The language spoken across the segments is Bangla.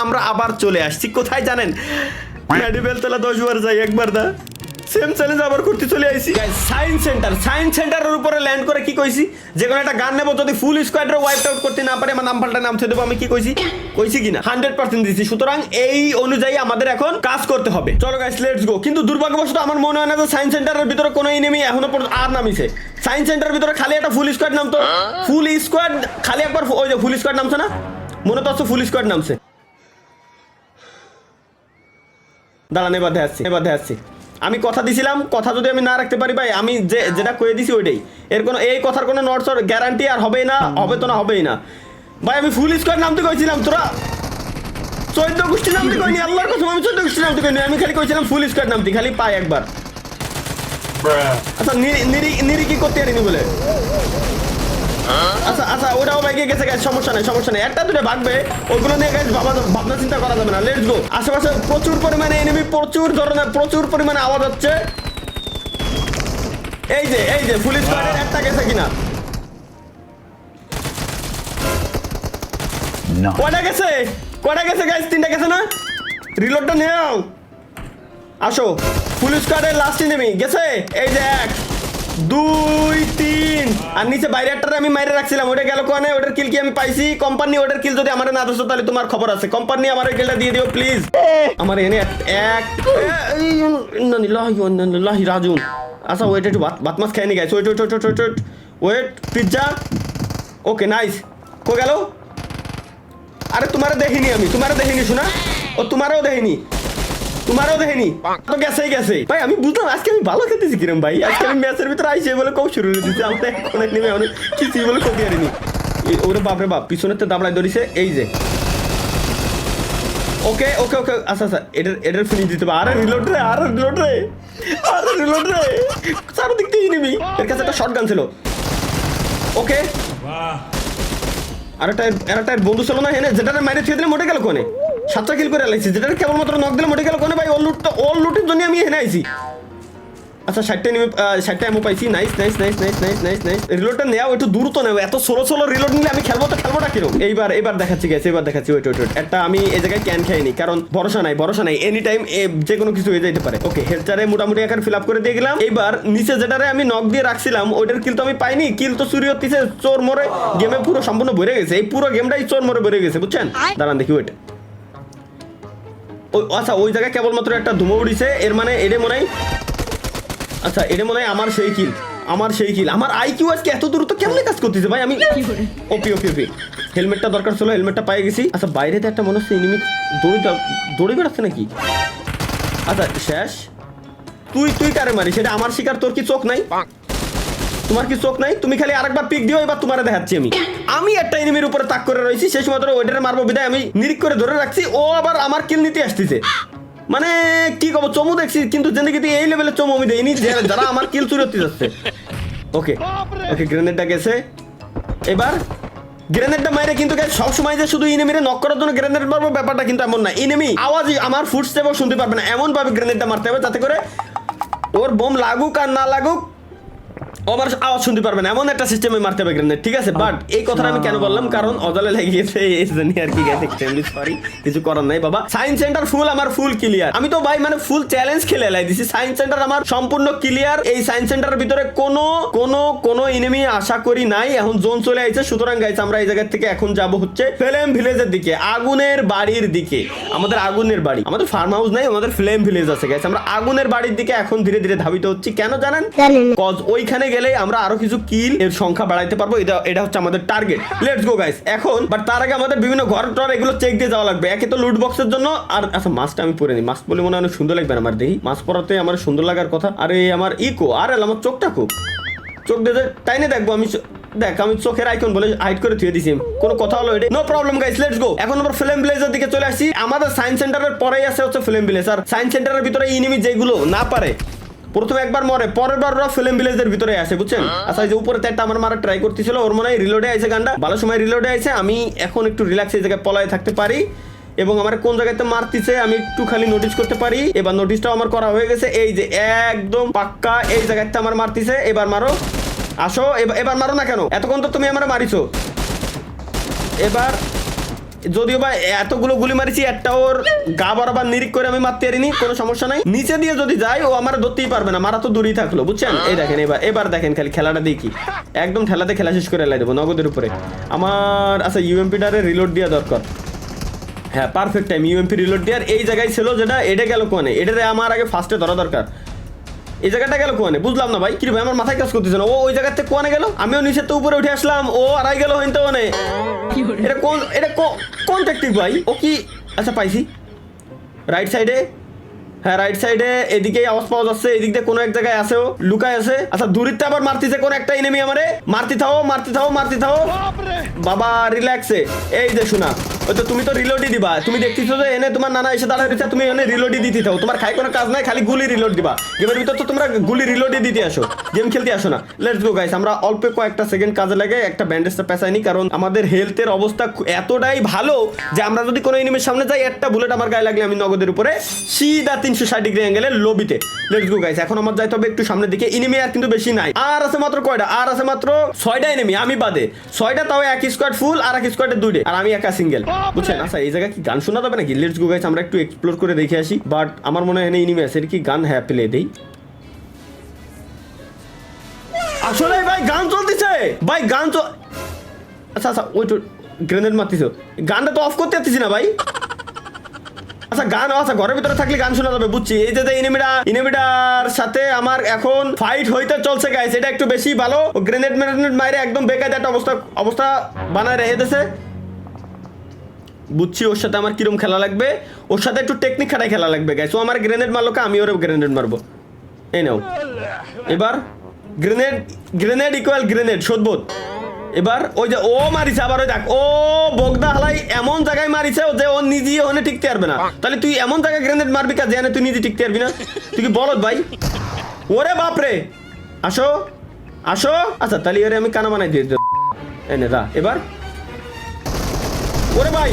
আমরা আবার চলে আসছি কোথায় জানেন? মেডিবেল তলা 10 বার যাই, একবার না সেম চ্যালেঞ্জ আবার করতে চলে আইছি। সায়েন্স সেন্টারের উপরে ল্যান্ড করে কি কইছি, যে কোনো একটা গান নেবো, যদি ফুল স্কোয়াডরে ওয়াইপ আউট করতে না পারে আমার নাম পাল্টা নাম ছেড়ে দেবো। আমি কি কইছি কিনা 100% দিছি। সুতরাং এই অনুযায়ী আমাদের এখন কাজ করতে হবে। চলো গাইস লেটস গো। কিন্তু দুর্ভাগ্যবশত আমার মনে হয় না যে সায়েন্স সেন্টারের ভিতরে কোনো এনিমি এখনো পর্যন্ত আর নামিছে। সায়েন্স সেন্টারের ভিতরে খালি একটা ফুল স্কোয়াড নামতো, ফুল স্কোয়াড খালি একবার ওই যে ফুল স্কোয়াড নামছে না, মনে তো আছে ফুল স্কোয়াড নামছে। দাঁড়ান এবার দেখাচ্ছি। আমি কথা দিছিলাম, কথা যদি আমি না রাখতে পারি ভাই, আমি যেটা কয়ে দিছি ওইটাই। এর কোনো এই কথার কোনো নটস গ্যারান্টি আর হবেই না, হবেই না ভাই। আমি ফুল স্কোয়াড নামতে কইছিলাম, তোরা 14 গোষ্ঠী নামতে কইনি। আল্লাহর কসম আমি 14 গোষ্ঠী নামতে কইনি। আমি খালি কইছিলাম ফুল স্কোয়াড নামতে, খালি পাই একবার। আচ্ছা নিরি কি করতে পারিনি বলে, আচ্ছা ওটাও বাইকে গেছে গাইস, সমস্যা নাই। একটা দুটো ভাগবে, ওগুলো নিয়ে গাইস ভাবনা চিন্তা করা যাবে না। Let's go. আশেপাশে প্রচুর পরিমাণে এনিমি, প্রচুর পরিমাণে আওয়াজ হচ্ছে। এই যে ফুল স্কোয়াডের একটা গেছে কিনা, কয়টা গেছে গাইস? 3টা গেছে না? রিলোডটা নাও, আসো। ফুল স্কোয়াডের লাস্ট এনিমি গেছে। এই যে 1 2 3 আর নিচে বাইরে একটা আমি মাইরে রাখছিলাম, ওটা গেল কোনে? ওটার কিল কি আমি পাইছি? কোম্পানি ওটার কিল যদি আমার না দোস তাহলে তোমার খবর আছে। কোম্পানি আমার কিলটা দিয়ে দিও প্লিজ। আমার এনে এক ইন্নালিল্লাহি রাজিউন। আচ্ছা ওয়েট, একটু ভাত মাছ খাইনি guys. Wait pizza. Okay nice. কো গেল? আরে তোমারে দেখিনি আমি, শোনা। ও তোমারও দেখিনি তো গেছে ভাই। আমি বুঝলাম আজকে আমি ভালো খেতেছি কিরম ভাই। আজকে আমি ম্যাচের ভিতরে আইসে বলে কম শুরু করে দিচ্ছি। আমরা অনেক নেমে অনেক কিছুই বলে কপি আরিনি। ওরে বাপরে বাপ, পিছনের তো দাবড়ায় ধরিছে। এই যে ওকে আচ্ছা এটার ফিনিশ দিতে হবে। আরে রিলোড রে চারদিক দিয়ে নিবি। এর কাছে একটা শটগান ছিল। ওকে আর একটা বন্ধু ছিল না হেনে, যেটা মাইরে ছুঁয়ে দিলে মোটে গেল কোনে? 7টা কিল করে লাইছি, যেটা কেবলমাত্র নক দিলে মোটে গেল কোনে ভাই? অল লুটের জন্য আমি হেনে আইছি। আচ্ছা 60টা এমও পাইছি। নাইস। রিলোডটা নেওয়া একটু দ্রুত নেও, এত সোলো রিলোড নিলে আমি খেলবোটা কিরকম? এবার দেখাচ্ছি গেছে, ওয়েট একটা আমি এই জায়গায় ক্যান খাইনি, কারণ ভরসা নাই। এনি টাইম যে কোনো কিছু হয়ে যেতে পারে। ওকে হেডটারে মোটামুটি এখন ফিল আপ করে দিয়ে গেলাম। এইবার নিচে যেটারে আমি নক দিয়ে রাখছিলাম ওইটার কিল তো আমি পাইনি। কিল তো চুরি হচ্ছে, চোর মরে গেমে পুরো সম্পূর্ণ ভরে গেছে। এই পুরো গেমটাই চোর মরে ভরে গেছে, বুঝছেন? দাঁড়ান দেখি ওইটা। আচ্ছা ওই জায়গায় কেবলমাত্র একটা ধুমো উড়িছে, এর মানে এটা মনে হয়, আচ্ছা এটা মনে হয় আমার সেই কিল। আমার আইকিউ আজকে এত দ্রুত কেমন কাজ করতেছে ভাই? আমি ওপি হেলমেটটা দরকার ছিল, হেলমেটটা পাই গেছি। আচ্ছা বাইরেতে একটা মনে হচ্ছে এনিমি দৌড়ে বেড়াচ্ছে নাকি? আচ্ছা শেষ। তুই কারে মারি সেটা আমার শিকার, তোর কি চোখ নাই? তোমার কি চোখ নাই? তুমি খালি আরেকবার পিক দিও, এবার তোমারে দেখাচ্ছি আমি একটা এনিমির উপরে তাক করে রয়েছি। শেষ মাত্র ওইটারে মারবো বিদায় আমি নিরিক করে ধরে রাখছি। ও আবার আমার কিল নিতে আসতেছে। মানে কি কব, চমু দেখছি কিন্তু জিন্দেগিতে এই লেভেলের চমু আমি দেইনি যারা আমার কিল চুরি হতে যাচ্ছে। ওকে গ্রেনেডটা গেছে। এবার গ্রেনেডটা মাইরে কিন্তু সব সময় যে শুধু এনিমিরে নক করার জন্য গ্রেনেড মারবো ব্যাপারটা কিন্তু এমন না। এনিমি আওয়াজই আমার ফুটস্টেপও শুনতে পারবে না, এমন ভাবে গ্রেনেডটা মারতে হবে যাতে করে ওর বোম লাগুক আর না লাগুক আবার আওয়াজ শুনতে পারবেন, এমন একটা সিস্টেমে মারতে হবে গ্রেনেড, ঠিক আছে? বাট এই কথাটা আমি কেন বললাম, কারণ অজালে লেগে গেছে এই জন্য আর কি গেছে। এক্সট্রিমলি সরি, কিছু করার নাই বাবা। সায়েন্স সেন্টার আমার ফুল ক্লিয়ার। আমি তো ভাই মানে ফুল চ্যালেঞ্জ খেলে লাই দিছি। সায়েন্স সেন্টার আমার সম্পূর্ণ ক্লিয়ার। এই সায়েন্স সেন্টারের ভিতরে কোনো এনিমি আশা করি নাই। এখন জোন চলে আইছে। সুতরাং গাইস আমরা এই জায়গা থেকে এখন যাব হচ্ছে ফ্লেম ভিলেজের দিকে, আগুনের বাড়ির দিকে। আমাদের আগুনের বাড়ি, আমাদের ফার্ম হাউস নাই, আমাদের ফ্লেম ভিলেজ আছে গাইস। আমরা আগুনের বাড়ির দিকে এখন ধীরে ধীরে ধাবিত হচ্ছি। কেন জানেন? কজ ওইখানে গেলে আমরা আরো কিছু কিল এর সংখ্যা বাড়াইতে পারবো। এটা হচ্ছে আমাদের টার্গেট। Let's go guys. এখন বাট তার আগে আমাদের বিভিন্ন ঘর টর এগুলো চেক দিয়ে যাওয়া লাগবে। একে তো লুট বক্সের জন্য। আর আচ্ছা মাস্কটা আমি পরে নি, মাস্ক বলে মনে হয় অনেক সুন্দর লাগবে আমার। দেখি মাস্ক পরাতে আমার সুন্দর লাগার কথা। আরে আমার আর আমার চোখটা খুব চোখ দিয়ে টাইনে দেখবো আমি। দেখ আমি চোখের আইকন বলে হাইড করে থুয়ে দিছি, কোনো কথা হলো এটা no problem guys. Let's go. এখন আমরা ফ্লেম ভিলেজের দিকে চলে আসছি। আমাদের সায়েন্স সেন্টারের পরেই আছে হচ্ছে ফ্লেম ভিলেজ। আর সায়েন্স সেন্টারের ভিতরে এনিমি যেগুলো না পারে প্রথমে একবার মরে, পরের বার ওরা ফিল্ম ভিলেজের ভিতরে আসে, বুঝছেন? আচ্ছা এই যে উপরে একটা আমার মারা ট্রাই করতেছিল, ওর মনে হয় রিলোডে আইছে গানটা, ভালো সময় রিলোডে আইছে। আমি এখন একটু রিল্যাক্স এই জায়গায় পলায় থাকতে পারি এবং আমার কোন জায়গাতে মারতেছে আমি একটু খালি নোটিস করতে পারি। এবার নোটিসটাও আমার করা হয়ে গেছে। এই যে একদম পাক্কা এই জায়গাতে আমার মারতেছে। এবার মারো, আসো এবার মারো না কেন? এতক্ষণ তো তুমি আমার মারিছো। এবার যদিও বা এতগুলো গুলি মারিছি, একটা ওর গা বরাবর নিরিখ করে আমি মারতে পারিনি, কোনো সমস্যা নাই। নিচে দিয়ে যদি যাই ও আমার ধরতেই পারবে না, মারা তো দূরেই থাকলো, বুঝছেন? এই দেখেন এবার দেখেন খালি খেলাটা দেখি, একদম ঠেলাতে খেলা শেষ করে লাই দেবো নগদের উপরে। আমার আচ্ছা ইউএমপিটারে রিলোড দেওয়া দরকার। হ্যাঁ পারফেক্ট টাইম, ইউএমপি রিলোড দেওয়ার। এই জায়গায় ছিল যেটা, এটা গেল কোনে, এটারে আমার আগে ফার্স্টে ধরা দরকার। এই জায়গাটা গেল কোনে, বুঝলাম না ভাই, কি ভাই আমার মাথায় কাজ করতেছে না। ও ওই জায়গাতে কোনে গেল, আমিও নিচের তো উপরে উঠে আসলাম, ও আড়াই গেল হইতে মানে। এটা কোন টেকনিক ভাই? ও কি আচ্ছা পাইছি রাইট সাইডে, হ্যাঁ রাইট সাইডে এদিকেই আওয়াজ পাওয়া যাচ্ছে, এদিক দিয়ে কোনো এক জায়গায় আছে, ও লুকায় আছে। আচ্ছা দূরিতে আবার মারতেছে কোন একটা এনিমি আমারে, মারতে থাও বাবা রিল্যাক্সে। এই যে শোনা, ওই তো তুমি তো রিলোডই দিবা, তুমি দেখতেছো যে এনে তোমার নানা এসে দাঁড়ায় রয়েছে, তুমি এনে রিলোডই দিতে থাও, তোমার খাই কোনো কাজ নাই, খালি গুলি রিলোড দিবা। গেমের ভিতর তো তোমরা গুলি রিলোডই দিতে আসো, গেম খেলতে আসো না। লেটস গো গাইস, আমরা অল্প কয়েকটা সেকেন্ড কাজে লাগে একটা ব্যান্ডেজটা পেঁচাইনি, কারণ আমাদের হেলথের অবস্থা এতটাই ভালো যে আমরা যদি কোনো এনিমির সামনে যাই, একটা বুলেট আমার গায়ে লাগলে আমি নগদের উপরে সিধা 360 ডিগ্রি অ্যাঙ্গেলে লবিতে। লেটস গো গাইস, এখন আমার যাইতে হবে একটু সামনের দিকে। এনিমি আর কিন্তু বেশি নাই, আর আছে মাত্র কয়টা, আর আছে মাত্র 6টা এনিমি, আমি বাদে 6টা, তাও এক স্কোয়াড ফুল আর এক স্কোয়াডের 2টে, আর আমি একা সিঙ্গেল, বুঝছেন? আচ্ছা এই জায়গায় কি গান শোনা যাবে নাকি? লেটস গো গাইস, আমরা একটু এক্সপ্লোর করে দেখে আসি। বাট আমার মনে হয় এনিমি আছে, কি গান? হ্যাঁ প্লে দেই। আসলে ভাই গান চলতেছে, ভাই গান আচ্ছা ওই তো গ্রেনেড মারতেছো, গানটা তো অফ করতে পারতেছি না ভাই। আচ্ছা গান, আচ্ছা ঘরের ভিতরে থাকলে গান শোনা যাবে, বুঝছি। এই যে এনিমিটার সাথে আমার এখন ফাইট হইতে চলছে গাইস, এটা একটু বেশি ভালো। গ্রেনেড মাইরে একদম বেকার একটা অবস্থা বানায় রেখে দিয়েছে, বুঝছি। ওর সাথে আমার কিরম খেলা লাগবে, ওর সাথে একটু টেকনিক খাটাই খেলা লাগবে গাইস। ও আমার গ্রেনেড মারলো, আমি ওর গ্রেনেড মারবো। এই নাও এবার গ্রেনেড ইকুয়াল গ্রেনেড শোধবোধ। এবার ওই যে ও মারিছে, আবার ওই দেখ ও বগদা হালাই এমন জায়গায় মারিছে যে ও নিজে ওখানে টিকতে পারবে না। তাহলে তুই এমন জায়গায় গ্রেনেড মারবি কাজ জানে, তুই নিজে টিকতে পারবি না? তুই কি বলত ভাই? ওরে বাপরে, আসো। আচ্ছা তাহলে ওরে আমি কানা বানাই দিয়ে এনে দা। এবার ওরে ভাই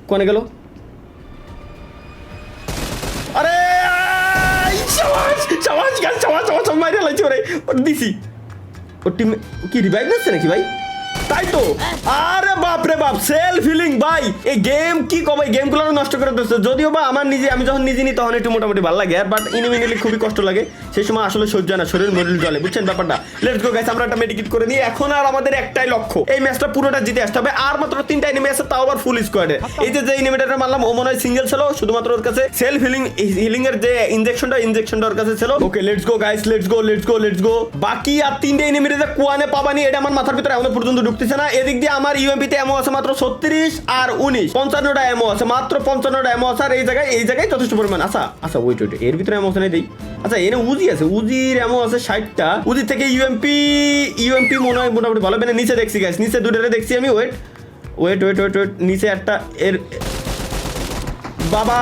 কোনে গেল? আরে মাইরে লাইছে ওরে, দিছি। ওর টিম কি রিভাইভ দিচ্ছে নাকি ভাই? তাই তো, আরে বাপ রে বাপ, সেলফ হিলিং ভাই। এই গেম কি কবে গেমগুলো নষ্ট করে দিচ্ছে। যদিও বা আমার আমি যখন নিজে নিই তখন একটু মোটামুটি ভালো লাগে, বাট ইনিমি নিলে খুবই কষ্ট লাগে, সেই সময় আসলে সহ্য হয় না, শরীর মরিল জলে, বুঝছেন ব্যাপারটা? লেটস গো গাইস, আমরা একটা মেডিকেট করে নিই। এখন আর আমাদের একটাই লক্ষ্য, এই ম্যাচটা পুরোটা জিতে আসতে হবে। আর মাত্র 3টা এনিমি আছে, তাও আবার ফুল স্কোয়াডে। এই যে এনিমিটারে মারলাম, ও মনে হয় সিঙ্গেল ছিল, শুধুমাত্র ওর কাছে সেলফ হিলিং এর যে ইনজেকশনটা ওর কাছে ছিল। Okay let's go guys, let's গো। বাকি আর 3টে এনিমিরে যে কোয়ানে পাবানি, এটা আমার মাথার ভিতরে এখনো পর্যন্ত ঢুকতেছে না। এদিক দিয়ে আমার ইউএমপিতে এমও আছে মাত্র 36 আর 19, 55টা এমও আছে, মাত্র 55টা এমও আছে। আর এই জায়গায় যথেষ্ট পরিমাণ। আচ্ছা ওয়েট এর ভিতরে এমও আছে না দেই। আচ্ছা এনে উজি আছে, উজির এমও আছে 60টা। উজি থেকে ইউএমপি মনে হয় মোটামুটি ভালো। মানে নিচে দেখছি গাইস, নিচে দুটোরে দেখছি আমি। ওয়েট নিচে একটা এর বাবা,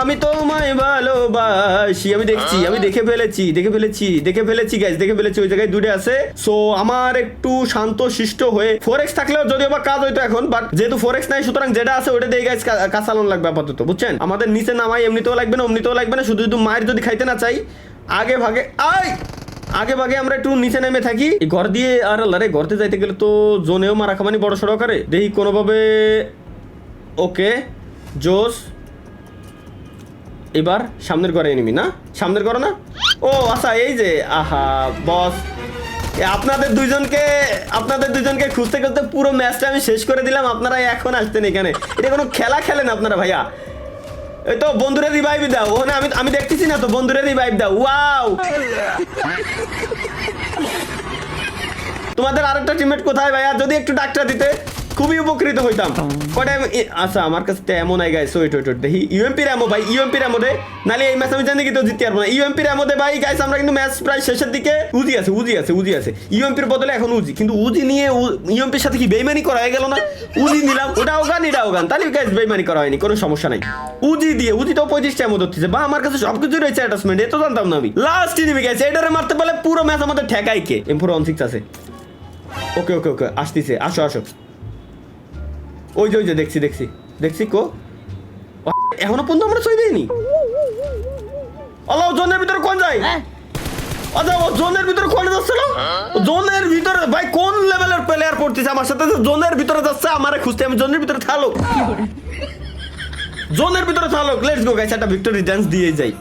আমি তোমায় ভালোবাসি, আমি দেখে ফেলেছি গাইস, ওই জায়গায় দুটো আছে। সো আমার একটু শান্ত শিষ্ট হয়ে, 4x থাকলেও যদিও বা কাজ হইতো এখন, বাট যেহেতু 4x নাই, সুতরাং যেটা আছে ওটা দিয়ে গাইস কাজ চালানো লাগবে আপাতত, বুঝছেন? আমাদের নিচে নামাই এমনিতেও লাগবে না, শুধু মায়ের যদি খাইতে না চাই, আগে ভাগে আমরা একটু নিচে নেমে থাকি। ঘর দিয়ে আর আল্লাহরে, ঘরতে যাইতে গেলে তো জোনেও মারা খামানি বড় সড়ো করে দেখি কোনোভাবে। ওকে জোস, এবার সামনের ঘরে এনিমি না, সামনের ঘরে না। ও আচ্ছা এই যে, আহা বস, আপনাদের দুইজনকে খুঁজতে পুরো ম্যাচটা আমি শেষ করে দিলাম। আপনারা এখন আসতেন এখানে, এটা কোনো খেলা খেলেন আপনারা ভাইয়া? এই তো বন্ধুরা রিভাইভ দাও, ওখানে আমি দেখতেছি না তো, বন্ধুরা রিভাইভ দাও। ওয়াও, তোমাদের আরেকটা টিমমেট কোথায় ভাইয়া? যদি একটু ডাক্তার দিতে খুবই উপকৃত হইতাম। কয়টা আচ্ছা আমার কাছে এমন নাই গাইস, ওয়েট দেখি ইউএমপি র্যামো ভাই, ইউএমপি র্যামো দে, নালে এই ম্যাচ আমি জানি কি তো জিততে পারবো না। ইউএমপি র্যামো দে ভাই গাইস, আমরা কিন্তু ম্যাচ প্রায় শেষের দিকে। উজি আছে ইউএমপির বদলে এখন উজি, কিন্তু উজি নিয়ে ইউএমপির সাথে কি বেইমানি করা হয়ে গেল না? উজি নিলাম, ওটাও গান, তাহলে গাইস বেইমানি করা হয়নি, কোনো সমস্যা নাই। উজি তো 35টা এমন ধরতেছে, বা আমার কাছে সবকিছু রয়েছে অ্যাটাচমেন্ট, এ তো জানতাম না আমি। লাস্ট এনিমি গাইস, এটারে মারতে পারলে পুরো ম্যাচ আমাদের ঠেকাই কে। M416 আছে। ওকে আসতেছে, আসো। ওই যে দেখছি কো, এখনো পর্যন্ত আমরা ছয় দিইনি। আল্লাহ জনের ভিতরে কোন যায়? আচ্ছা ও জোনের ভিতরে কোনে যাচ্ছে না? জোনের ভিতরে ভাই কোন লেভেলের প্লেয়ার পড়তেছে আমার সাথে? জোনের ভিতরে যাচ্ছে আমারে খুঁজতে, আমি জোনের ভিতরে থালো, জোনের ভিতরে থালো। লেটস গো গাইস, একটা ভিক্টরি ডান্স দিয়ে যাই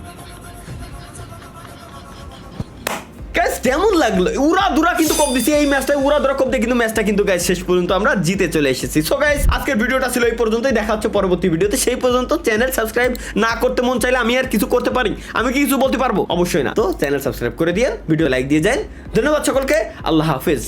গাইস। কেমন লাগলো? উড়া দুরা কিন্তু কপ দিছি এই ম্যাচটায়, উড়া দুরা কপ দিয়ে কিন্তু ম্যাচটা কিন্তু গাইস শেষ পর্যন্ত আমরা জিতে চলে এসেছি। সো গাইস আজকের ভিডিওটা ছিল এই পর্যন্তই, দেখা হচ্ছে পরবর্তী ভিডিওতে। সেই পর্যন্ত চ্যানেল সাবস্ক্রাইব না করতে মন চাইলে আমি আর কিছু করতে পারি? আমি কি কিছু বলতে পারবো? অবশ্যই না। তো চ্যানেল সাবস্ক্রাইব করে দিয়ে ভিডিও লাইক দিয়ে যান। ধন্যবাদ সকলকে, আল্লাহ হাফেজ।